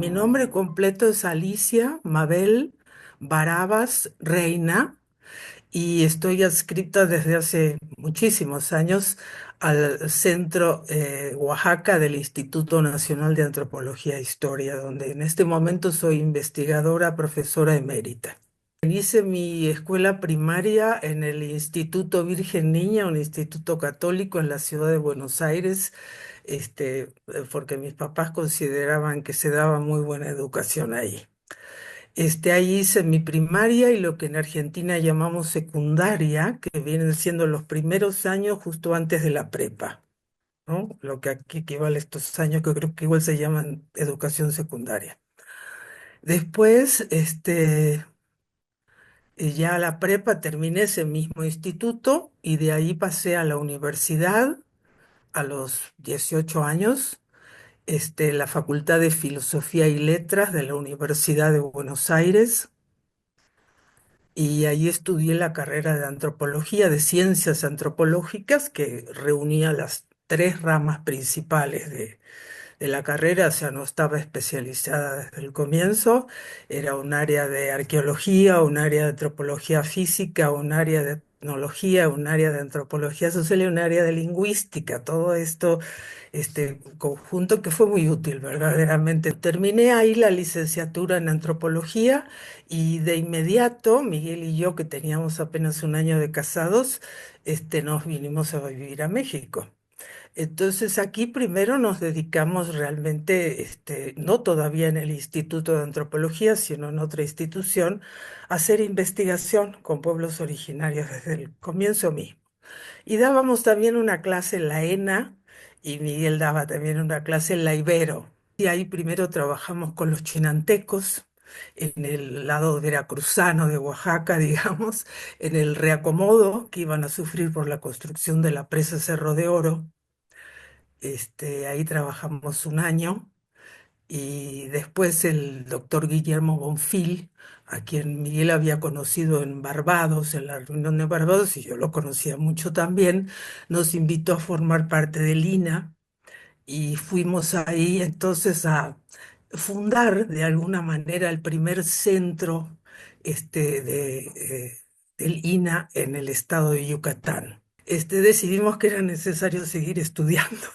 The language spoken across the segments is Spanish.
mi nombre completo es Alicia Mabel Barabas Reina y estoy adscrita desde hace muchísimos años al Centro Oaxaca del Instituto Nacional de Antropología e Historia, donde en este momento soy investigadora, profesora emérita. Hice mi escuela primaria en el Instituto Virgen Niña, un instituto católico en la ciudad de Buenos Aires, porque mis papás consideraban que se daba muy buena educación ahí. Ahí hice mi primaria y lo que en Argentina llamamos secundaria, que vienen siendo los primeros años justo antes de la prepa, ¿no? Lo que aquí equivale a estos años que creo que igual se llaman educación secundaria. Después, y ya la prepa terminé ese mismo instituto y de ahí pasé a la universidad a los 18 años, la Facultad de Filosofía y Letras de la Universidad de Buenos Aires, y ahí estudié la carrera de antropología, de ciencias antropológicas, que reunía las tres ramas principales de la carrera. O sea, no estaba especializada desde el comienzo, era un área de arqueología, un área de antropología física, un área de etnología, un área de antropología social y un área de lingüística, todo esto, conjunto que fue muy útil verdaderamente. Terminé ahí la licenciatura en antropología y de inmediato Miguel y yo, que teníamos apenas un año de casados, nos vinimos a vivir a México. Entonces aquí primero nos dedicamos realmente, no todavía en el Instituto de Antropología, sino en otra institución, a hacer investigación con pueblos originarios desde el comienzo mismo. Y dábamos también una clase en la ENA y Miguel daba también una clase en la Ibero. Y ahí primero trabajamos con los chinantecos, en el lado veracruzano de Oaxaca, digamos, en el reacomodo que iban a sufrir por la construcción de la presa Cerro de Oro. Ahí trabajamos un año y después el doctor Guillermo Bonfil, a quien Miguel había conocido en Barbados, en la reunión de Barbados, y yo lo conocía mucho también, nos invitó a formar parte del INA y fuimos ahí entonces a fundar de alguna manera el primer centro del INA en el estado de Yucatán. Decidimos que era necesario seguir estudiando.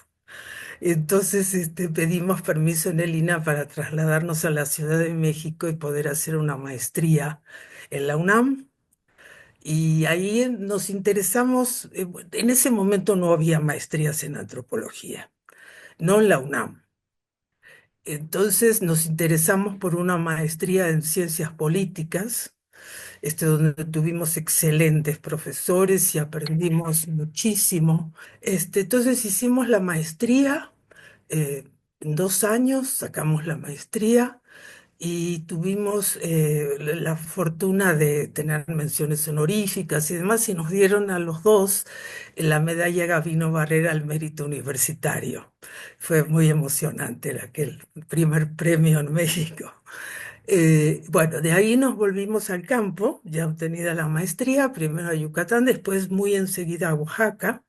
Entonces, pedimos permiso en el INA para trasladarnos a la Ciudad de México y poder hacer una maestría en la UNAM. Y ahí nos interesamos, en ese momento no había maestrías en antropología, no en la UNAM. Entonces nos interesamos por una maestría en ciencias políticas, donde tuvimos excelentes profesores y aprendimos muchísimo. Entonces hicimos la maestría, en 2 años sacamos la maestría y tuvimos la fortuna de tener menciones honoríficas y demás, y nos dieron a los dos la medalla Gavino Barrera al mérito universitario. Fue muy emocionante aquel primer premio en México. Bueno, de ahí nos volvimos al campo, ya obtenida la maestría, primero a Yucatán, después muy enseguida a Oaxaca,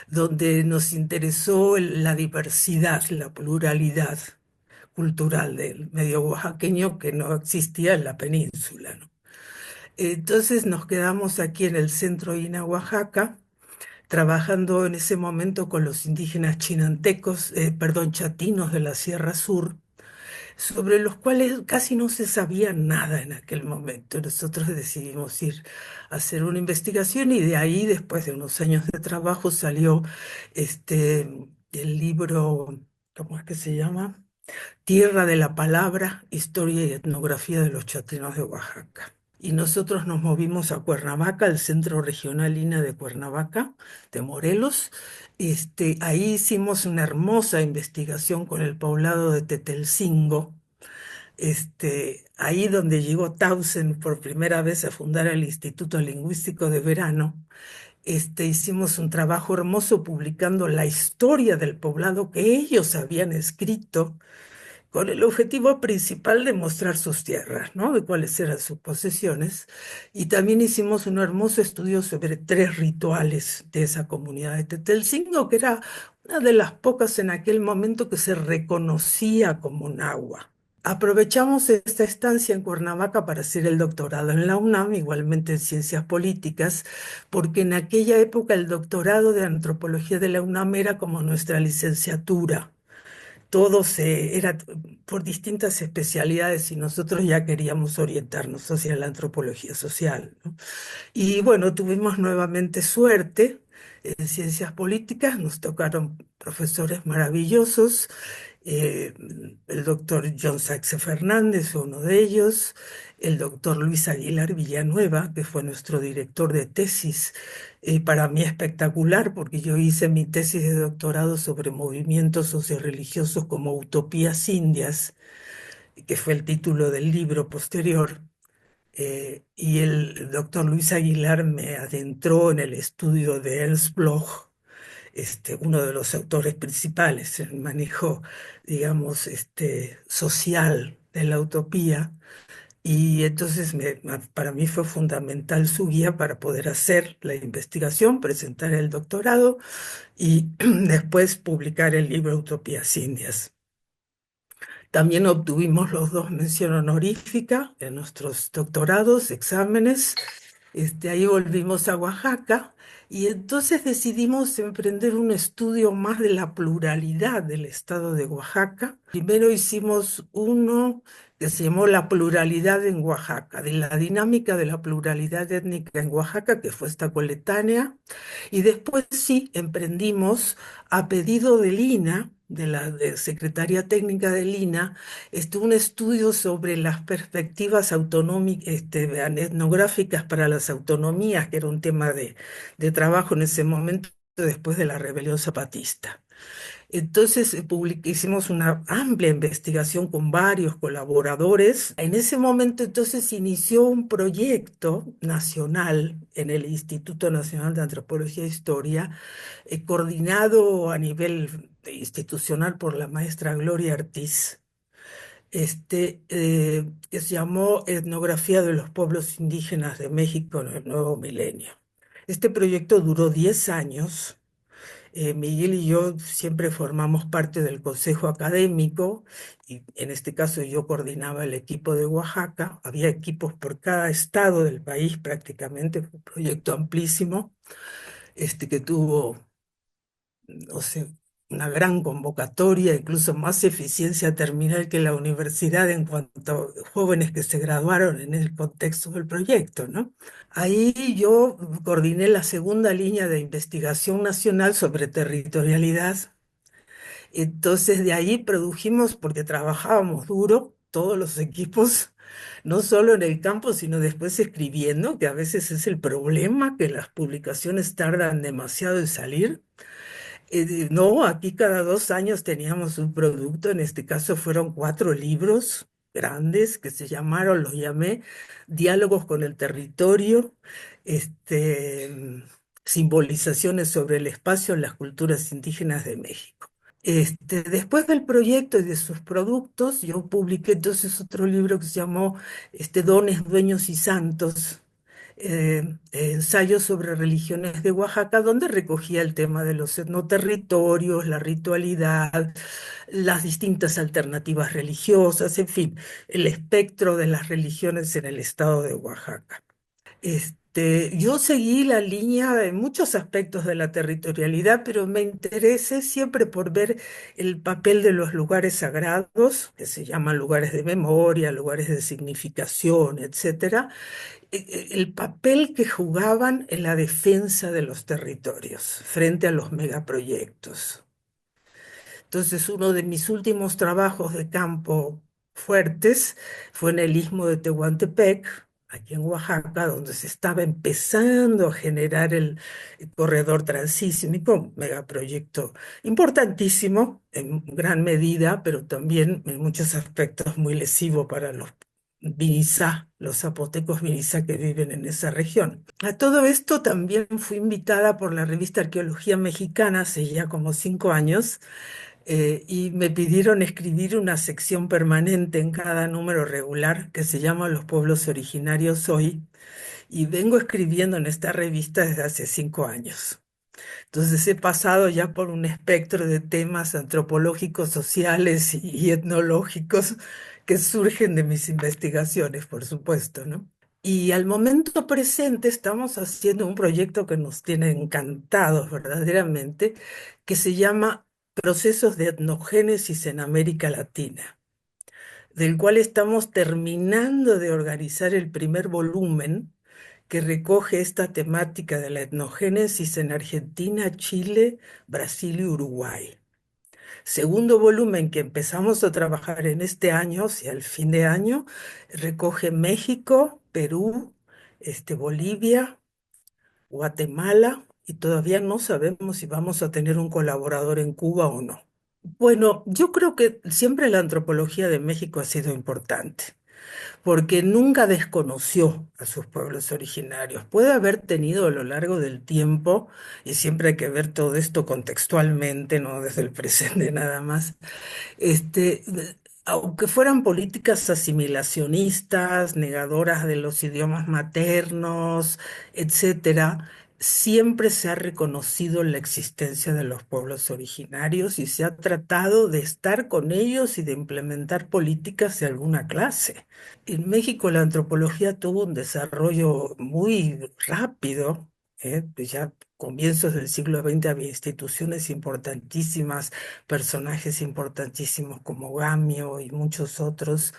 donde nos interesó la diversidad, la pluralidad cultural del medio oaxaqueño que no existía en la península, ¿no? Entonces nos quedamos aquí en el centro INA Oaxaca, trabajando en ese momento con los indígenas chinantecos, perdón, chatinos de la Sierra Sur, sobre los cuales casi no se sabía nada en aquel momento. Nosotros decidimos ir a hacer una investigación y de ahí, después de unos años de trabajo, salió el libro, ¿cómo es que se llama? Tierra de la Palabra, Historia y Etnografía de los Chatinos de Oaxaca. Y nosotros nos movimos a Cuernavaca, al Centro Regional INA de Cuernavaca, de Morelos. Ahí hicimos una hermosa investigación con el poblado de Tetelcingo, ahí donde llegó Tausen por primera vez a fundar el Instituto Lingüístico de Verano. Hicimos un trabajo hermoso publicando la historia del poblado que ellos habían escrito con el objetivo principal de mostrar sus tierras, ¿no? De cuáles eran sus posesiones. Y también hicimos un hermoso estudio sobre tres rituales de esa comunidad de Tetelcingo, que era una de las pocas en aquel momento que se reconocía como náhuatl. Aprovechamos esta estancia en Cuernavaca para hacer el doctorado en la UNAM, igualmente en ciencias políticas, porque en aquella época el doctorado de antropología de la UNAM era como nuestra licenciatura. Todo era por distintas especialidades y nosotros ya queríamos orientarnos hacia la antropología social, ¿no? Y bueno, tuvimos nuevamente suerte en ciencias políticas, nos tocaron profesores maravillosos, eh, el doctor John Saxe Fernández fue uno de ellos, el doctor Luis Aguilar Villanueva, que fue nuestro director de tesis, para mí espectacular, porque yo hice mi tesis de doctorado sobre movimientos socioreligiosos como utopías indias, que fue el título del libro posterior. Y el doctor Luis Aguilar me adentró en el estudio de Ernst Bloch, uno de los autores principales, el manejo, digamos, social de la utopía. Y entonces para mí fue fundamental su guía para poder hacer la investigación, presentar el doctorado y después publicar el libro Utopías Indias. También obtuvimos los dos mención honorífica en nuestros doctorados, exámenes. Ahí volvimos a Oaxaca y entonces decidimos emprender un estudio más de la pluralidad del estado de Oaxaca. Primero hicimos uno que se llamó La pluralidad en Oaxaca, de la dinámica de la pluralidad étnica en Oaxaca, que fue esta coletánea. Y después sí emprendimos a pedido del INA, de la Secretaría Técnica del INA, un estudio sobre las perspectivas autonómicas, etnográficas para las autonomías, que era un tema de trabajo en ese momento después de la rebelión zapatista. Entonces hicimos una amplia investigación con varios colaboradores. En ese momento entonces inició un proyecto nacional en el Instituto Nacional de Antropología e Historia, coordinado a nivel institucional por la maestra Gloria Ortiz, que se llamó Etnografía de los Pueblos Indígenas de México en el Nuevo Milenio. Este proyecto duró 10 años. Miguel y yo siempre formamos parte del consejo académico y en este caso yo coordinaba el equipo de Oaxaca. Había equipos por cada estado del país prácticamente, fue un proyecto amplísimo, que tuvo, no sé, una gran convocatoria, incluso más eficiencia terminal que la universidad en cuanto a jóvenes que se graduaron en el contexto del proyecto, ¿no? Ahí yo coordiné la segunda línea de investigación nacional sobre territorialidad. Entonces de ahí produjimos, porque trabajábamos duro, todos los equipos, no solo en el campo, sino después escribiendo, que a veces es el problema, que las publicaciones tardan demasiado en salir. No, aquí cada 2 años teníamos un producto, en este caso fueron 4 libros grandes que se llamaron, los llamé Diálogos con el Territorio, simbolizaciones sobre el espacio en las culturas indígenas de México. Después del proyecto y de sus productos, yo publiqué entonces otro libro que se llamó Dones, Dueños y Santos, ensayos sobre religiones de Oaxaca, donde recogía el tema de los etnoterritorios, la ritualidad, las distintas alternativas religiosas, en fin, el espectro de las religiones en el estado de Oaxaca. Yo seguí la línea en muchos aspectos de la territorialidad, pero me interesé siempre por ver el papel de los lugares sagrados, que se llaman lugares de memoria, lugares de significación, etcétera, el papel que jugaban en la defensa de los territorios frente a los megaproyectos. Entonces, uno de mis últimos trabajos de campo fuertes fue en el istmo de Tehuantepec, aquí en Oaxaca, donde se estaba empezando a generar el corredor transísmico, un megaproyecto importantísimo en gran medida, pero también en muchos aspectos muy lesivo para los Vinizá, los zapotecos Vinizá que viven en esa región. A todo esto también fui invitada por la revista Arqueología Mexicana hace ya como 5 años, y me pidieron escribir una sección permanente en cada número regular que se llama Los pueblos originarios hoy, y vengo escribiendo en esta revista desde hace 5 años. Entonces he pasado ya por un espectro de temas antropológicos, sociales y etnológicos que surgen de mis investigaciones, por supuesto, ¿no? Y al momento presente estamos haciendo un proyecto que nos tiene encantados verdaderamente, que se llama Procesos de Etnogénesis en América Latina, del cual estamos terminando de organizar el primer volumen que recoge esta temática de la etnogénesis en Argentina, Chile, Brasil y Uruguay. Segundo volumen que empezamos a trabajar en este año, hacia el fin de año, recoge México, Perú, Bolivia, Guatemala, y todavía no sabemos si vamos a tener un colaborador en Cuba o no. Bueno, yo creo que siempre la antropología de México ha sido importante, porque nunca desconoció a sus pueblos originarios. Puede haber tenido a lo largo del tiempo, y siempre hay que ver todo esto contextualmente, no desde el presente nada más, este, aunque fueran políticas asimilacionistas, negadoras de los idiomas maternos, etcétera, siempre se ha reconocido la existencia de los pueblos originarios y se ha tratado de estar con ellos y de implementar políticas de alguna clase. En México la antropología tuvo un desarrollo muy rápido, pues ya comienzos del siglo XX había instituciones importantísimas, personajes importantísimos como Gamio y muchos otros,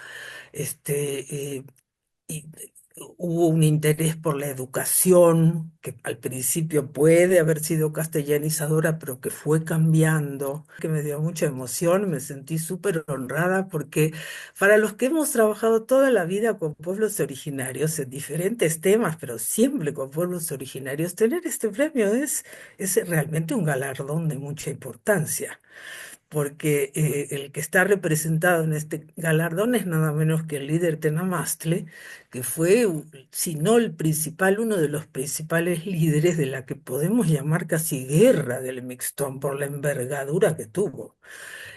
y hubo un interés por la educación, que al principio puede haber sido castellanizadora, pero que fue cambiando, que me dio mucha emoción, me sentí súper honrada porque para los que hemos trabajado toda la vida con pueblos originarios en diferentes temas, pero siempre con pueblos originarios, tener este premio es realmente un galardón de mucha importancia porque el que está representado en este galardón es nada menos que el líder Tenamastli, que fue, si no el principal, uno de los principales líderes de la que podemos llamar casi guerra del Mixtón por la envergadura que tuvo.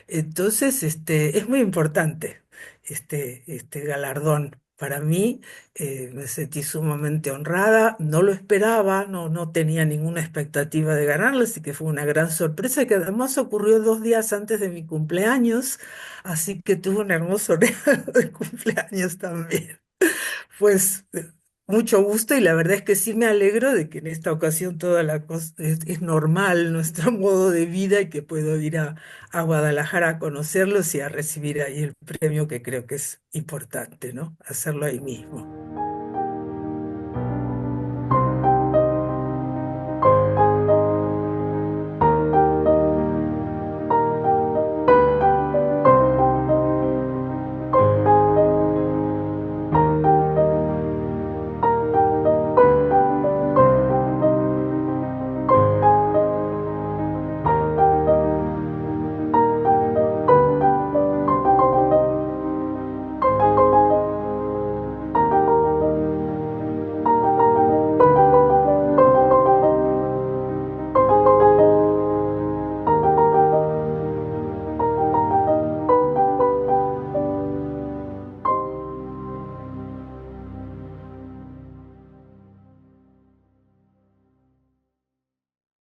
Entonces, es muy importante este galardón. Para mí, me sentí sumamente honrada, no lo esperaba, no tenía ninguna expectativa de ganarlo, así que fue una gran sorpresa que además ocurrió 2 días antes de mi cumpleaños, así que tuve un hermoso regalo de cumpleaños también. Pues mucho gusto y la verdad es que sí me alegro de que en esta ocasión toda la cosa es normal nuestro modo de vida y que puedo ir a Guadalajara a conocerlos y a recibir ahí el premio que creo que es importante, ¿no? Hacerlo ahí mismo.